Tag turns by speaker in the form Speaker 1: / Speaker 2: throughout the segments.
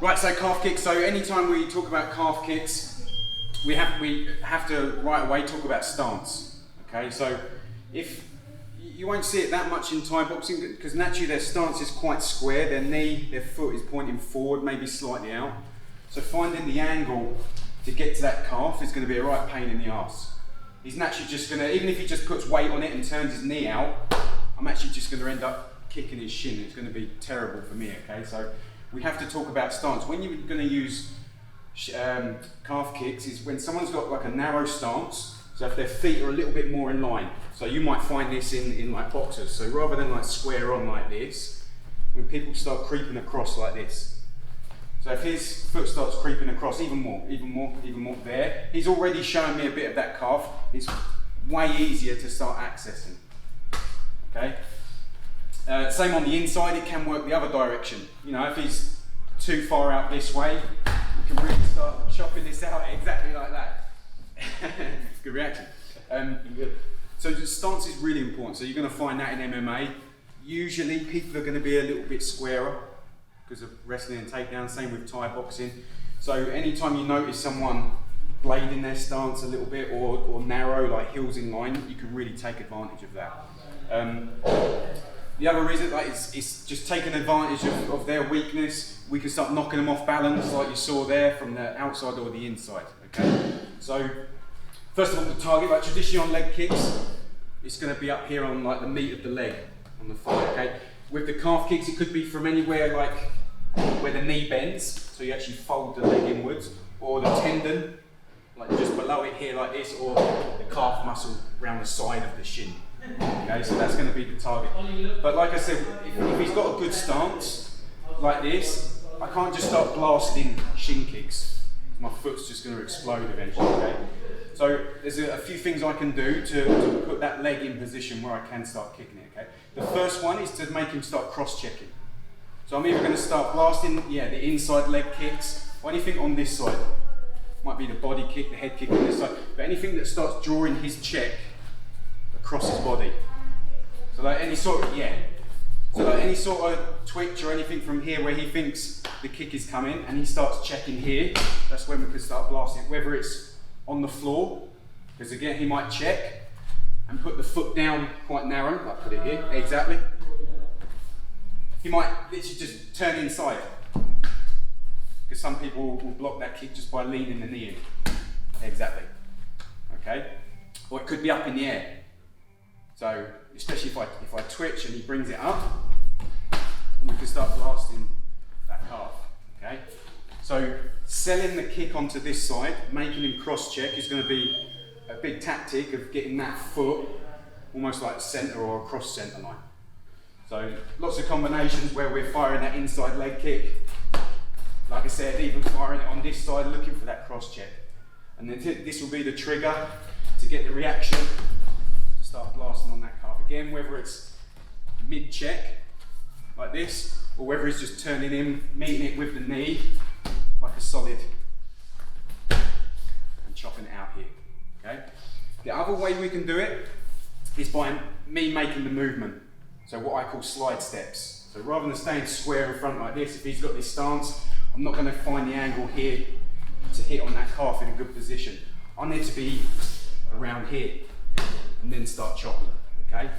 Speaker 1: Right, so calf kicks. So anytime we talk about calf kicks, we have to right away talk about stance. Okay, so if you won't see it that much in Thai boxing because naturally their stance is quite square. Their foot is pointing forward, maybe slightly out. So finding the angle to get to that calf is going to be a right pain in the arse. He's naturally just going to, even if he just puts weight on it and turns his knee out, I'm actually just going to end up kicking his shin. It's going to be terrible for me, okay? So we have to talk about stance. When you're going to use calf kicks is when someone's got like a narrow stance, so if their feet are a little bit more in line. So you might find this in like boxers. So rather than like square on like this, when people start creeping across like this, so if his foot starts creeping across even more there, he's already showing me a bit of that calf. It's way easier to start accessing. Okay. Same on the inside, it can work the other direction. You know, if he's too far out this way, you can really start chopping this out exactly like that. Good reaction. So the stance is really important. So you're going to find that in MMA. Usually people are going to be a little bit squarer because of wrestling and takedown, same with Thai boxing. So anytime you notice someone blading their stance a little bit or narrow, like heels in line, you can really take advantage of that. The other reason is just taking advantage of their weakness. We can start knocking them off balance like you saw there from the outside or the inside. Okay. So first of all, the target, like traditionally on leg kicks, it's going to be up here on like the meat of the leg, on the thigh. Okay. With the calf kicks, it could be from anywhere like where the knee bends, so you actually fold the leg inwards, or the tendon, like just below it here like this, or the calf muscle around the side of the shin. Okay, so that's going to be the target. But like I said, if he's got a good stance like this, I can't just start blasting shin kicks. My foot's just going to explode eventually. Okay, so there's a few things I can do to put that leg in position where I can start kicking it. Okay, the first one is to make him start cross-checking. So I'm either going to start blasting, the inside leg kicks, or anything on this side. Might be the body kick, the head kick on this side, but anything that starts drawing his check across his body. So like any sort of twitch or anything from here where he thinks the kick is coming and he starts checking here, that's when we can start blasting it, whether it's on the floor, because again he might check and put the foot down quite narrow, like put it here, exactly. He might literally just turn inside, because some people will block that kick just by leaning the knee in. Exactly. Okay? Or it could be up in the air. So, especially if I twitch and he brings it up, and we can start blasting that calf. Okay? So, selling the kick onto this side, making him cross-check is going to be a big tactic of getting that foot almost like centre or across centre line. So lots of combinations where we're firing that inside leg kick. Like I said, even firing it on this side, looking for that cross check. And then this will be the trigger to get the reaction to start blasting on that calf. Again, whether it's mid-check, like this, or whether it's just turning in, meeting it with the knee, like a solid, and chopping it out here. Okay? The other way we can do it is by me making the movement. So what I call slide steps. So rather than staying square in front like this, if he's got this stance, I'm not going to find the angle here to hit on that calf in a good position. I need to be around here and then start chopping, okay?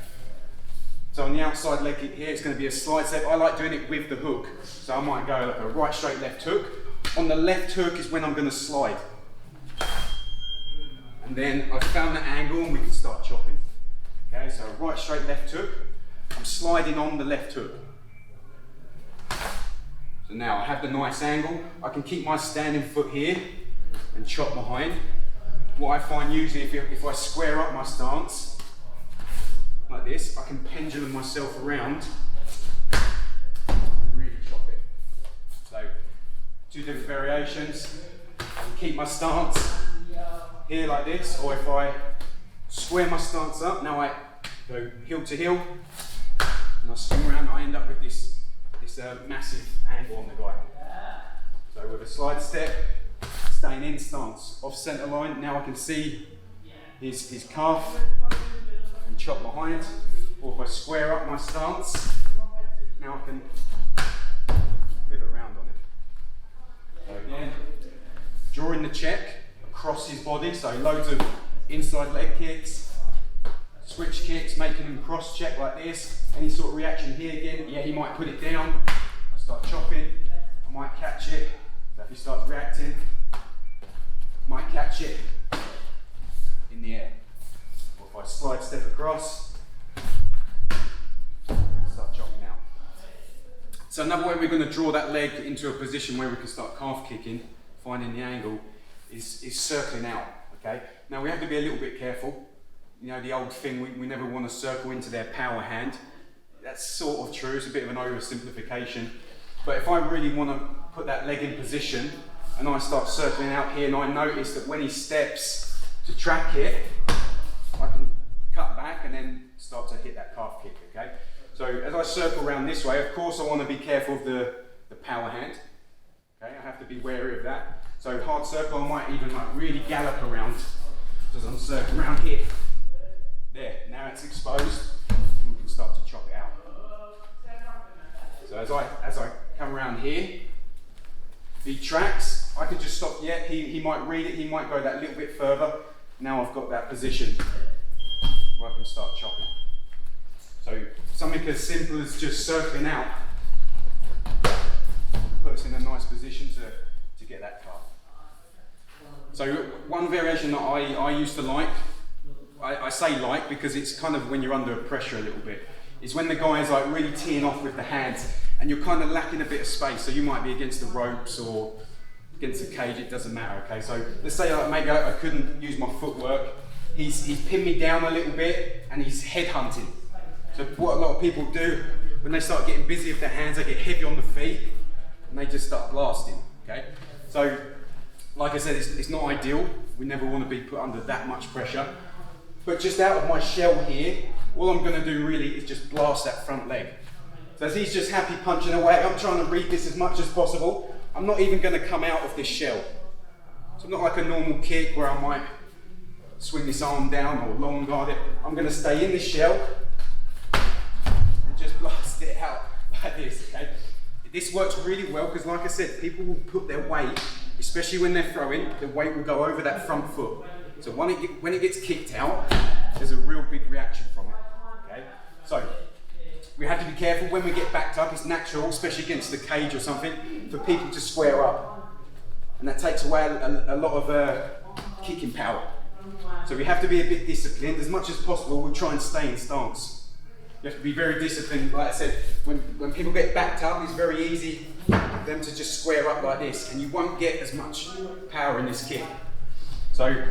Speaker 1: So on the outside leg kick here, it's going to be a slide step. I like doing it with the hook. So I might go like a right straight left hook. On the left hook is when I'm going to slide. And then I've found that angle and we can start chopping. Okay, so right straight left hook. I'm sliding on the left hook. So now I have the nice angle. I can keep my standing foot here and chop behind. What I find usually if I square up my stance like this, I can pendulum myself around and really chop it. So two different variations. I can keep my stance here like this, or if I square my stance up, now I go heel to heel, and I swing around, I end up with this massive angle on the guy. So with a slide step, staying in stance, off centre line, now I can see his calf and chop behind, or if I square up my stance, now I can pivot around on it. drawing the check across his body, so loads of inside leg kicks, switch kicks, making him cross check like this. Any sort of reaction here again, yeah, he might put it down. I start chopping, I might catch it. So if he starts reacting, I might catch it in the air. Or if I slide step across, start chopping out. So another way we're going to draw that leg into a position where we can start calf kicking, finding the angle, is circling out. Okay. Now we have to be a little bit careful. You know, the old thing, we never want to circle into their power hand. That's sort of true, it's a bit of an oversimplification. But if I really want to put that leg in position and I start circling out here and I notice that when he steps to track it, I can cut back and then start to hit that calf kick, okay? So as I circle around this way, of course I want to be careful of the power hand. Okay, I have to be wary of that. So hard circle, I might even like really gallop around as I'm circling around here. There, now it's exposed, and we can start to chop it out. So as I come around here, if he tracks, I can just stop. Yeah, he might read it, he might go that little bit further. Now I've got that position where I can start chopping. So something as simple as just circling out puts us in a nice position to get that calf. So one variation that I used to like, I say like because it's kind of when you're under pressure a little bit, is when the guy is like really teeing off with the hands and you're kind of lacking a bit of space. So you might be against the ropes or against the cage, it doesn't matter, okay? So let's say like maybe I couldn't use my footwork. He's pinned me down a little bit and he's head hunting. So what a lot of people do, when they start getting busy with their hands, they get heavy on the feet and they just start blasting, okay? So like I said, it's not ideal. We never want to be put under that much pressure. But just out of my shell here, all I'm going to do really is just blast that front leg. So as he's just happy punching away, I'm trying to read this as much as possible. I'm not even going to come out of this shell. So I'm not like a normal kick where I might swing this arm down or long guard it. I'm going to stay in this shell and just blast it out like this, okay? This works really well because like I said, people will put their weight, especially when they're throwing, the weight will go over that front foot. So when it gets kicked out, there's a real big reaction from it, okay? So we have to be careful when we get backed up. It's natural, especially against the cage or something, for people to square up. And that takes away a lot of kicking power. So we have to be a bit disciplined. As much as possible, we'll try and stay in stance. You have to be very disciplined. Like I said, when people get backed up, it's very easy for them to just square up like this, and you won't get as much power in this kick. So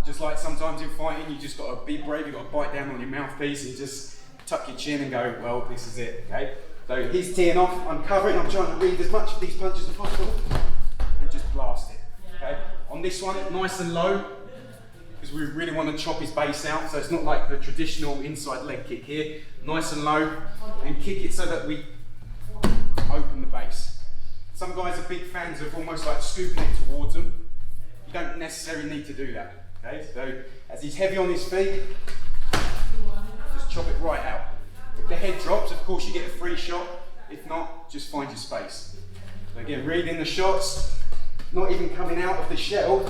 Speaker 1: just like sometimes in fighting, you just got to be brave, you've got to bite down on your mouthpiece and just tuck your chin and go, well, this is it, okay? So he's teeing off, I'm covering, I'm trying to read as much of these punches as possible and just blast it, okay? On this one, nice and low, because we really want to chop his base out, so it's not like the traditional inside leg kick here. Nice and low, and kick it so that we open the base. Some guys are big fans of almost like scooping it towards them. You don't necessarily need to do that. Okay, so as he's heavy on his feet, just chop it right out. If the head drops, of course you get a free shot. If not, just find your space. So again, reading the shots, not even coming out of the shell,